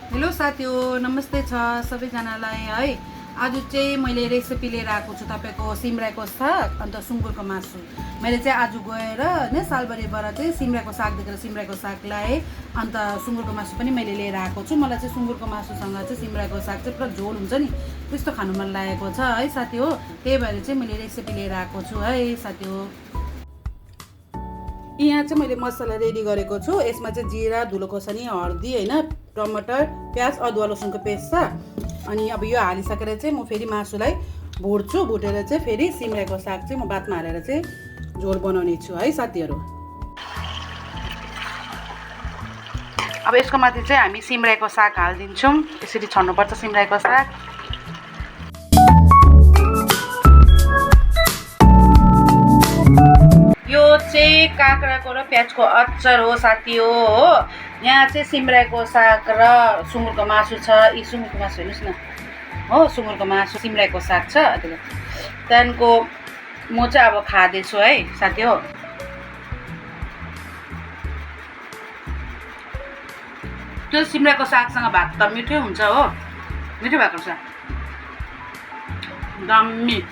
Hello साथीहरु, नमस्ते छ सबैजनालाई है। आज चाहिँ मैले रेसिपी लिएर आएको छु तपाईको सिमरायोको साग अन्त सुँगुरको मासु। मैले चाहिँ आज गएर हैन सालबारीबाट चाहिँ सिमरायोको साग देखेर सिमरायोको साग ल्याएँ। अन्त सुँगुरको मासु पनि मैले लिएर आएको छु। मलाई चाहिँ सुँगुरको मासुसँग चाहिँ सिमरायोको साग चाहिँ पुरा झोल हुन्छ नि, त्यस्तो खानु मन लागेको छ है साथी हो। त्यही भएर चाहिँ मैले रेसिपी लिएर आएको छु है साथी हो। यहाँ चाहिँ मैले मसला रेडी गरेको छु। यसमा चाहिँ जिरा, धुलो खोर्सानी, हर्दी हैन, टमाटर, प्याज, अदुवा लसुनको पेस्ट छ। अनि अब यो हालिसकेर चाहिँ म फेरि मासुलाई भुट्छु। भुटेर चाहिँ फेरि सिमरायोको साग चाहिँ म बादमा हालेर चाहिँ झोल बनाउने छु है साथीहरु। अब यसको माथि चाहिँ हामी सिमरायोको साग हाल्दिन्छौँ। यसरी छन्नुपर्छ सिमरायोको साग। यो चाहिँ काँक्राको र प्याजको अचार हो साथी हो। यहाँ चाहिँ सिमरायोको साग र सुँगुरको मासु छ। यी सुँगुरको मासु हेर्नुस् न हो, सुँगुरको मासु, सिमरायोको साग छ। त्यहाँदेखिको म चाहिँ अब खाँदैछु है साथी हो। त्यो सिमरायोको सागसँग भात त मिठो हुन्छ हो, मिठो भएको छ, दामी।